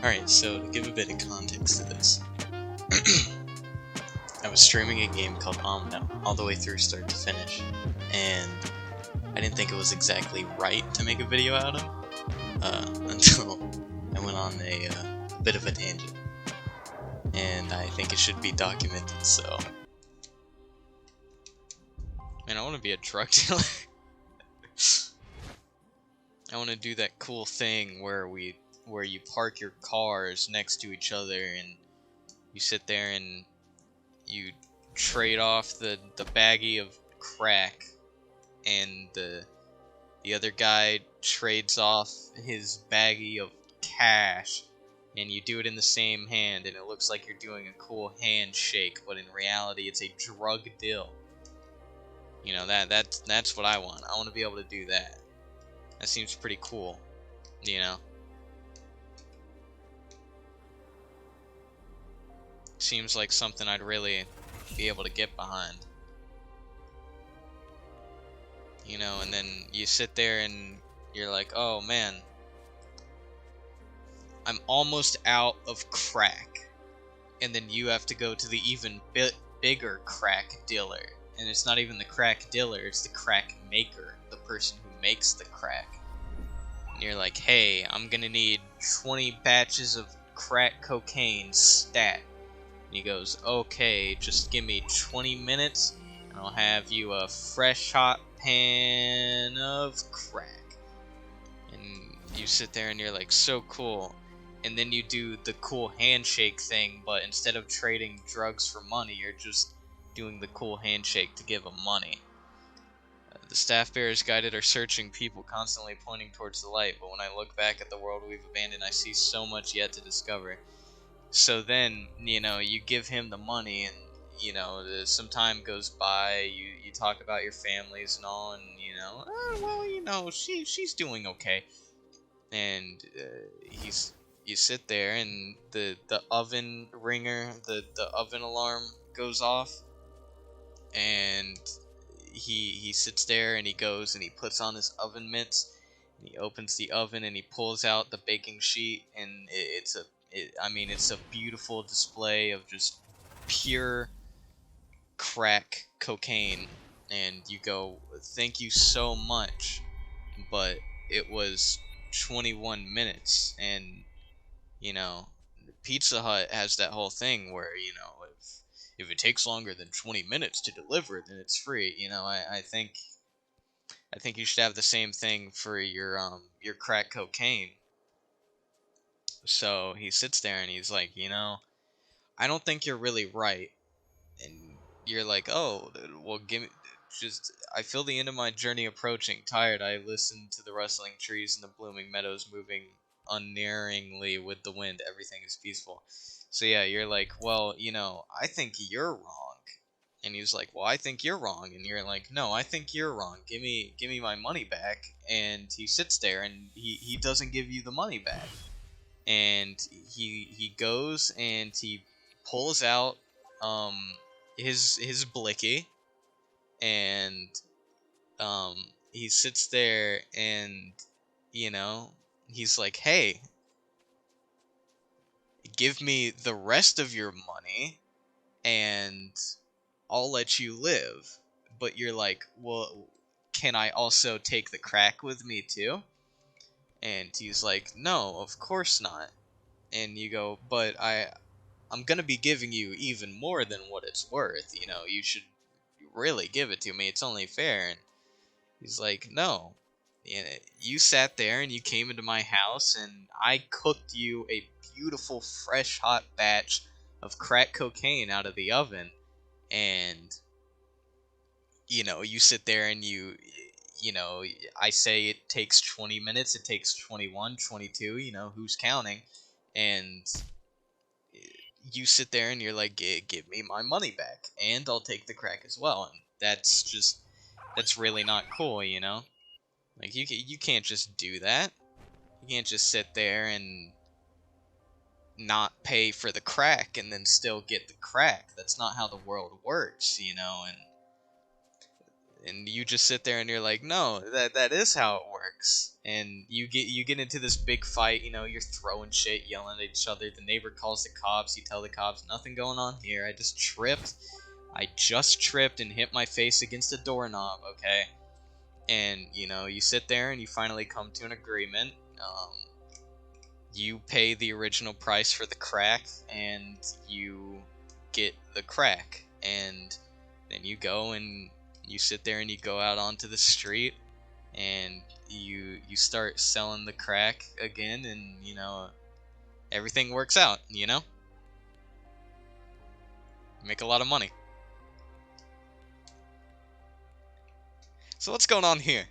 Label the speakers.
Speaker 1: Alright, so to give a bit of context to this, I was streaming a game called Omno, all the way through start to finish, and I didn't think it was exactly right to make a video out of, until I went on a bit of a tangent, and I think it should be documented, so... Man, I want to be a drug dealer. I want to do that cool thing where you park your cars next to each other and you sit there and you trade off the baggie of crack, and the other guy trades off his baggie of cash, and you do it in the same hand, and it looks like you're doing a cool handshake, but in reality it's a drug deal. You know, that's what I want. I want to be able to do that. That seems pretty cool, you know? Seems like something I'd really be able to get behind. You know, and then you sit there and you're like, oh man, I'm almost out of crack. And then you have to go to the even bigger crack dealer. And it's not even the crack dealer, it's the crack maker, the person who makes the crack. And you're like, hey, I'm gonna need 20 batches of crack cocaine stat. And he goes, okay, just give me 20 minutes and I'll have you a fresh hot pan of crack. And you sit there and you're like, so cool. And then you do the cool handshake thing, but instead of trading drugs for money, you're just doing the cool handshake to give him money. The staff bearers guided our searching people, constantly pointing towards the light, but when I look back at the world we've abandoned, I see so much yet to discover. So then, you know, you give him the money, and, you know, some time goes by, you talk about your families and all, and, you know, oh, well, you know, she's doing okay. And you sit there, and the oven ringer, the oven alarm goes off, and he sits there and he goes and he puts on his oven mitts and he opens the oven and he pulls out the baking sheet, and it's a beautiful display of just pure crack cocaine. And you go, thank you so much, but it was 21 minutes. And you know, Pizza Hut has that whole thing where, you know, if it takes longer than 20 minutes to deliver, then it's free. You know, I think you should have the same thing for your crack cocaine. So he sits there and he's like, you know, I don't think you're really right. And you're like, oh, well, give me just. I feel the end of my journey approaching. Tired, I listen to the rustling trees and the blooming meadows moving unerringly with the wind. Everything is peaceful. So yeah, you're like, well, you know, I think you're wrong. And he's like, well, I think you're wrong. And you're like, no, I think you're wrong. Give me my money back. And he sits there and he doesn't give you the money back. And he goes and he pulls out um his blicky, and he sits there and, you know, he's like, hey, give me the rest of your money and I'll let you live. But you're like, well, can I also take the crack with me too? And he's like, no, of course not. And you go, but I'm gonna be giving you even more than what it's worth. You know, you should really give it to me. It's only fair. And he's like, no. You sat there and you came into my house and I cooked you a beautiful, fresh, hot batch of crack cocaine out of the oven. And, you know, you sit there and you know, I say it takes 20 minutes, it takes 21, 22, you know, who's counting? And you sit there and you're like, give me my money back, and I'll take the crack as well. And that's really not cool, you know? Like, you can't just do that. You can't just sit there and not pay for the crack and then still get the crack. That's not how the world works, you know? And And you just sit there and you're like, no, that is how it works. And you get into this big fight. You're throwing shit, yelling at each other. The neighbor calls the cops. You tell the cops, nothing going on here. I just tripped and hit my face against a doorknob. Okay. And you sit there and you finally come to an agreement. You pay the original price for the crack, and you get the crack. And then you go and you sit there and you go out onto the street, and you start selling the crack again, and everything works out. You make a lot of money. So what's going on here?